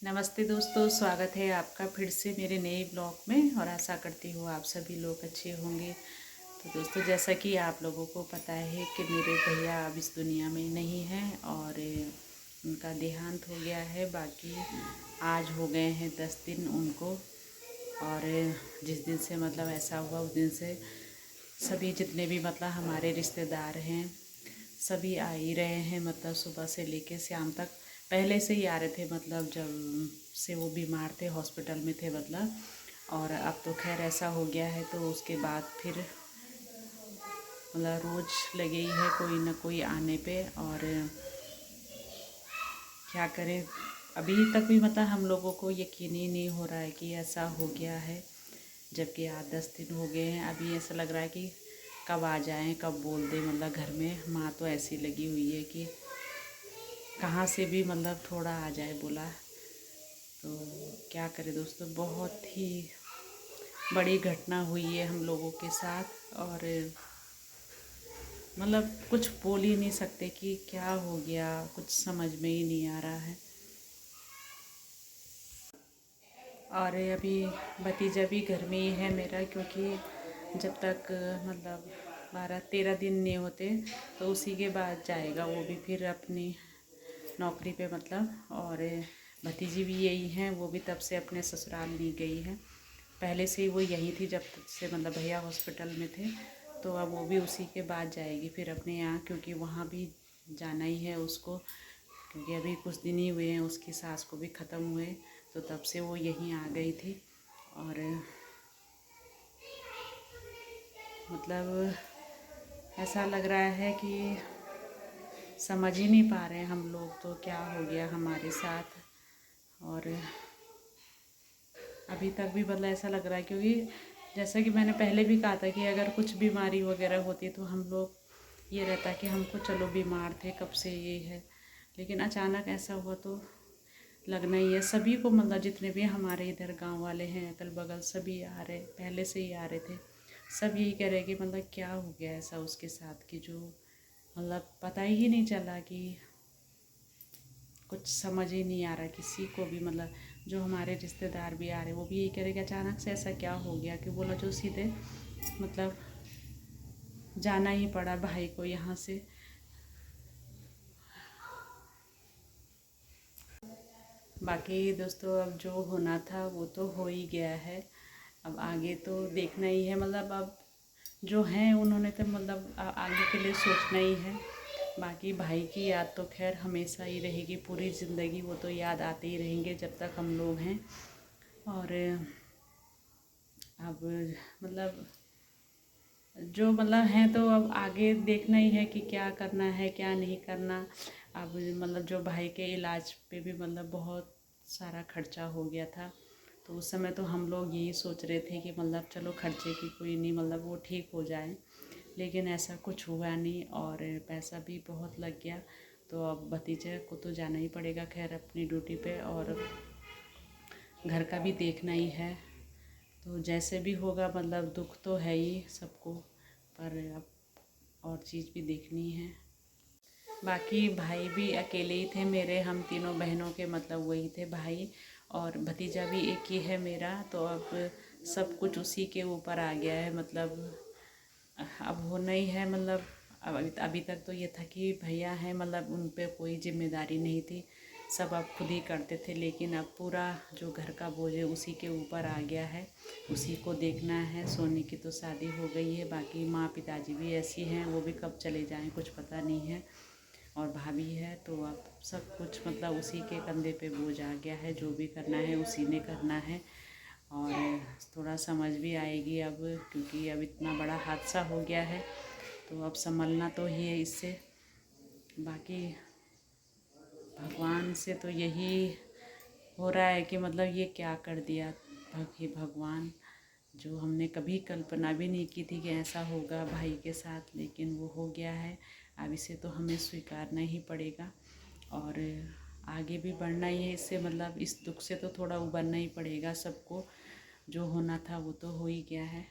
नमस्ते दोस्तों, स्वागत है आपका फिर से मेरे नए ब्लॉग में। और आशा करती हूँ आप सभी लोग अच्छे होंगे। तो दोस्तों, जैसा कि आप लोगों को पता है कि मेरे भैया अब इस दुनिया में नहीं हैं और उनका देहांत हो गया है। बाकी आज हो गए हैं 10 दिन उनको। और जिस दिन से मतलब ऐसा हुआ उस दिन से सभी जितने भी मतलब हमारे रिश्तेदार हैं सभी आ ही रहे हैं, मतलब सुबह से लेके शाम तक। पहले से ही आ रहे थे, मतलब जब से वो बीमार थे हॉस्पिटल में थे मतलब। और अब तो खैर ऐसा हो गया है तो उसके बाद फिर मतलब रोज़ लगे ही है कोई ना कोई आने पे। और क्या करें, अभी तक भी मतलब हम लोगों को यकीन ही नहीं हो रहा है कि ऐसा हो गया है, जबकि 8-10 दिन हो गए हैं। अभी ऐसा लग रहा है कि कब आ जाएं, कब बोल दें। मतलब घर में माँ तो ऐसी लगी हुई है कि कहाँ से भी मतलब थोड़ा आ जाए बोला। तो क्या करें दोस्तों, बहुत ही बड़ी घटना हुई है हम लोगों के साथ। और मतलब कुछ बोल ही नहीं सकते कि क्या हो गया, कुछ समझ में ही नहीं आ रहा है। और अभी भतीजा भी घर में ही है मेरा, क्योंकि जब तक मतलब 12-13 दिन नहीं होते तो उसी के बाद जाएगा वो भी फिर अपनी नौकरी पे मतलब। और भतीजी भी यही हैं, वो भी तब से अपने ससुराल नहीं गई है। पहले से ही वो यही थी जब से मतलब भैया हॉस्पिटल में थे। तो अब वो भी उसी के बाद जाएगी फिर अपने यहाँ, क्योंकि वहाँ भी जाना ही है उसको। क्योंकि अभी कुछ दिन ही हुए हैं उसकी सास को भी ख़त्म हुए, तो तब से वो यहीं आ गई थी। और मतलब ऐसा लग रहा है कि समझ ही नहीं पा रहे हैं हम लोग तो क्या हो गया हमारे साथ। और अभी तक भी मतलब ऐसा लग रहा है, क्योंकि जैसा कि मैंने पहले भी कहा था कि अगर कुछ बीमारी वगैरह होती है तो हम लोग ये रहता कि हमको चलो बीमार थे कब से ये है, लेकिन अचानक ऐसा हुआ तो लगना ही है सभी को। मतलब जितने भी हमारे इधर गांव वाले हैं अगल बगल सभी आ रहे, पहले से ही आ रहे थे। सब यही कह रहे कि मतलब क्या हो गया ऐसा उसके साथ कि जो मतलब पता ही नहीं चला, कि कुछ समझ ही नहीं आ रहा किसी को भी। मतलब जो हमारे रिश्तेदार भी आ रहे वो भी यही कह रहे कि अचानक से ऐसा क्या हो गया, कि बोला जो सीधे मतलब जाना ही पड़ा भाई को यहाँ से। बाकी दोस्तों, अब जो होना था वो तो हो ही गया है। अब आगे तो देखना ही है। मतलब अब जो हैं उन्होंने तो मतलब आगे के लिए सोचना ही है। बाकी भाई की याद तो खैर हमेशा ही रहेगी, पूरी ज़िंदगी वो तो याद आते ही रहेंगे जब तक हम लोग हैं। और अब मतलब जो मतलब हैं तो अब आगे देखना ही है कि क्या करना है क्या नहीं करना। अब मतलब जो भाई के इलाज पे भी मतलब बहुत सारा खर्चा हो गया था। तो उस समय तो हम लोग यही सोच रहे थे कि मतलब चलो खर्चे की कोई नहीं, मतलब वो ठीक हो जाए। लेकिन ऐसा कुछ हुआ नहीं और पैसा भी बहुत लग गया। तो अब भतीजे को तो जाना ही पड़ेगा खैर अपनी ड्यूटी पे, और घर का भी देखना ही है। तो जैसे भी होगा मतलब दुख तो है ही सबको, पर अब और चीज़ भी देखनी है। बाकी भाई भी अकेले ही थे मेरे, हम तीनों बहनों के मतलब वही थे भाई। और भतीजा भी एक ही है मेरा। तो अब सब कुछ उसी के ऊपर आ गया है। मतलब अब होना ही है। मतलब अब अभी तक तो ये था कि भैया हैं, मतलब उन पे कोई जिम्मेदारी नहीं थी, सब अब खुद ही करते थे। लेकिन अब पूरा जो घर का बोझ है उसी के ऊपर आ गया है, उसी को देखना है। सोनी की तो शादी हो गई है, बाकी माँ पिताजी भी ऐसी हैं, वो भी कब चले जाएं कुछ पता नहीं है। और भाभी है, तो अब सब कुछ मतलब उसी के कंधे पे बोझ आ गया है। जो भी करना है उसी ने करना है। और थोड़ा समझ भी आएगी अब, क्योंकि अब इतना बड़ा हादसा हो गया है तो अब संभलना तो ही है इससे। बाकी भगवान से तो यही हो रहा है कि मतलब ये क्या कर दिया हे भगवान, जो हमने कभी कल्पना भी नहीं की थी कि ऐसा होगा भाई के साथ, लेकिन वो हो गया है। अब इसे तो हमें स्वीकारना ही पड़ेगा और आगे भी बढ़ना ही है इससे। मतलब इस दुख से तो थोड़ा उबरना ही पड़ेगा सबको। जो होना था वो तो हो ही गया है।